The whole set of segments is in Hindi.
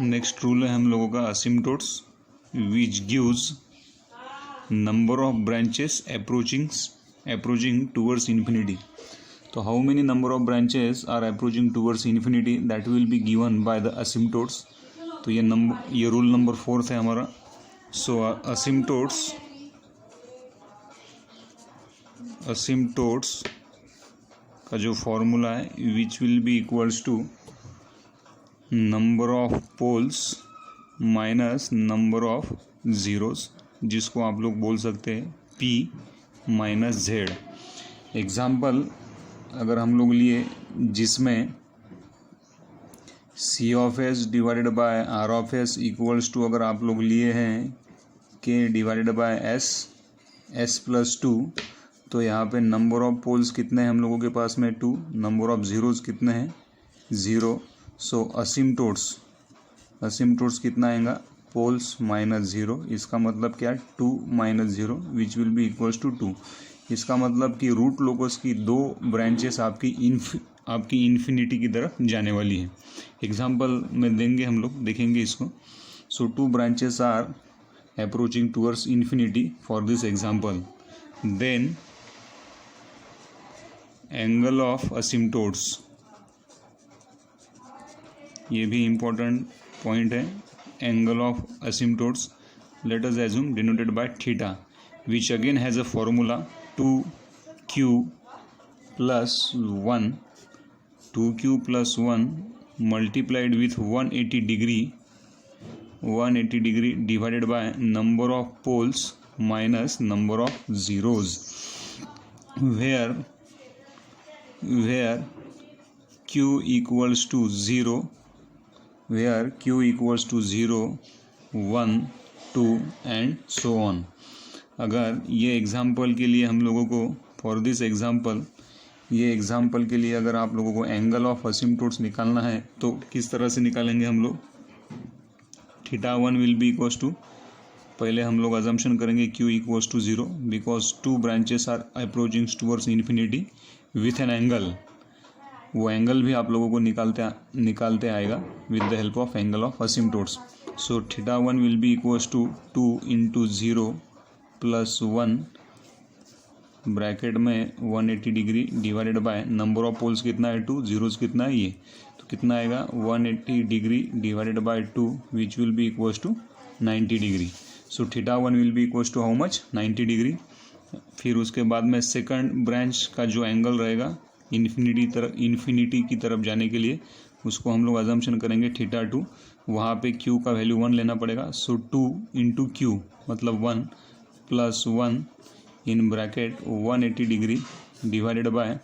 नेक्स्ट रूल है हम लोगों का asymptotes which gives number of branches approaching towards infinity. तो how many number of branches are approaching towards infinity that will be given by the asymptotes. तो ये रूल नंबर 4 है हमारा. सो असिम्प्टोट्स का जो फॉर्मूला है which will be equals to number of poles minus number of zeros, जिसको आप लोग बोल सकते हैं P माइनस Z. एग्ज़ाम्पल अगर हम लोग लिए जिसमें C of S divided by R of S equals to अगर आप लोग लिए हैं K divided by S plus 2, तो यहाँ पे नंबर ऑफ पोल्स कितने हैं हम लोगों के पास में 2, नंबर ऑफ ज़ीरोज़ कितने हैं 0. सो असिम्प्टोट्स कितना आएगा पोल्स माइनस 0. इसका मतलब क्या 2 minus 0 which will be equals to 2. इसका मतलब कि रूट लोकस की 2 ब्रांचेस आपकी इन्फिनिटी की तरफ जाने वाली है. एग्जाम्पल में देंगे हम लोग, देखेंगे इसको. So 2 branches are approaching towards infinity for this example. Then angle of asymptotes, ये भी इम्पोर्टेंट पॉइंट है. Angle of asymptotes let us assume denoted by theta which again has a formula 2q plus 1 multiplied with 180 degree divided by number of poles minus number of zeros, where q equals to 0, 1, 2 and so on. अगर ये एग्ज़ाम्पल के लिए हम लोगों को फॉर दिस एग्ज़ाम्पल, ये एग्ज़ाम्पल के लिए अगर आप लोगों को एंगल ऑफ असिम्प्टोट्स निकालना है तो किस तरह से निकालेंगे हम लोग. θ1 विल बी इक्वल्स टू, पहले हम लोग अजम्पशन करेंगे q equals to 0 because 2 branches are approaching towards infinity with an angle. वो एंगल भी आप लोगों को निकालते आएगा with the help of angle of asymptotes. So θ1 will be equals to 2 into 0 plus 1 bracket में 180 degree divided by number of poles कितना है 2, जीरोज़ कितना है ये, तो कितना आएगा 180 degree divided by 2 which will be equals to 90 degree. So θ1 will be equals to how much 90 degree. फिर उसके बाद में सेकंड ब्रांच का जो एंगल रहेगा इन्फिनिटी की तरफ जाने के लिए, उसको हम लोग अजम्पशन करेंगे θ2. वहाँ पे q का वैल्यू 1 लेना पड़ेगा. सो 2 इंटू q मतलब 1 plus 1 in bracket 180 degree divided by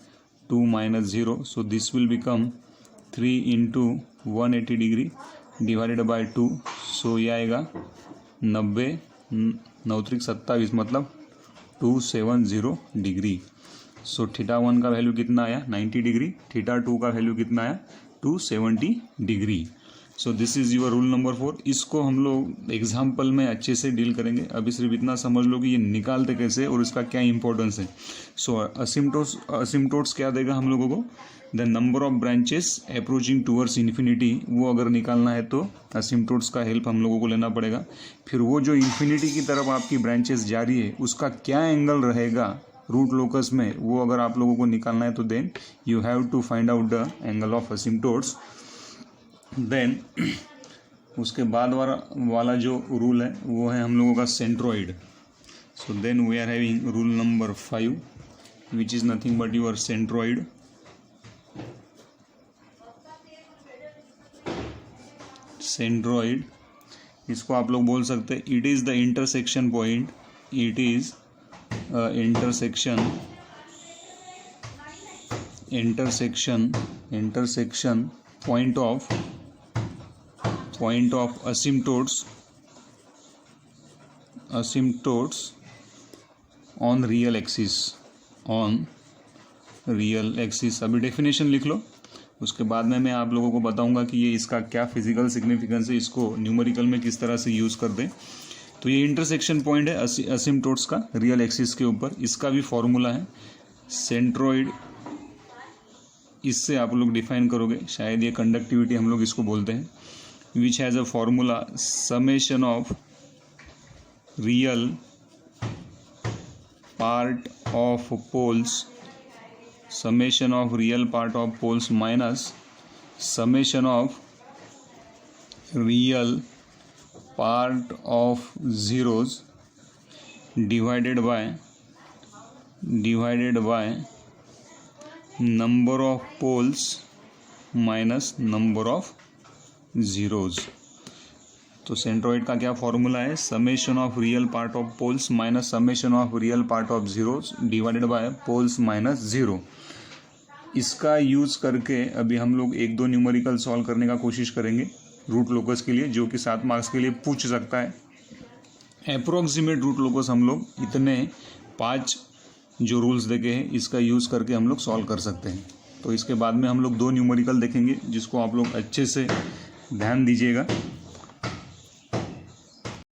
2 minus 0. So this will become 3 into 180 degree divided by 2. सो ये आएगा 90, 9 त्रिक 27 मतलब 270 डिग्री. सो θ1 का वैल्यू कितना आया 90 डिग्री, θ2 का वैल्यू कितना आया 270 degree. So this is your rule number 4. इसको हम लोग एग्जाम्पल में अच्छे से डील करेंगे. अभी सिर्फ इतना समझ लो कि ये निकालते कैसे और इसका क्या इंपॉर्टेंस है. सो असिम्प्टोट्स क्या देगा हम लोगों को, the number of branches approaching towards infinity. वो अगर निकालना है तो असिम्प्टोट्स का हेल्प हम लोगों को लेना पड़ेगा. फिर वो जो इन्फिनिटी की तरफ आपकी ब्रांचेस जा रही है उसका क्या एंगल रहेगा रूट लोकस में, वो अगर आप लोगों को निकालना है तो then you have to find out the angle of asymptotes. Then उसके बाद वाला जो रूल है वो है हम लोगों का centroid. So then we are having rule number 5 which is nothing but your centroid. Centroid इसको आप लोग बोल सकते हैं it is the intersection point, it is intersection point of asymptotes on real axis. अभी डेफिनेशन लिख लो, उसके बाद में मैं आप लोगों को बताऊंगा कि ये इसका क्या फिजिकल सिग्निफिकेंस है, इसको न्यूमेरिकल में किस तरह से यूज़ कर दें. तो ये इंटरसेक्शन पॉइंट है असिम्प्टोट्स का रियल एक्सिस के ऊपर. इसका भी फॉर्मूला है सेंट्रोइड, इससे आप लोग डिफाइन करोगे. शायद ये कंडक्टिविटी हम लोग इसको बोलते हैं. which has a formula summation of real part of poles minus summation of real part of zeros divided by number of poles minus number of zeros. तो सेंट्रोइड का क्या फॉर्मूला है? Summation of real part of poles minus summation of real part of zeros divided by poles minus zero. इसका यूज़ करके अभी हम लोग एक दो न्यूमेरिकल सॉल्व करने का कोशिश करेंगे रूट लोकस के लिए, जो कि 7 मार्क्स के लिए पूछ सकता है। अप्रोक्सीमेट रूट लोकस हम लोग इतने 5 जो रूल्स देखे हैं इसका यूज़ करके हम लोग सॉल्व कर सकते हैं। तो इसके बाद में हम लोग 2 न्यूमेरिकल देखेंगे जिसको आप लोग अच्छे से ध्यान दीजिएगा।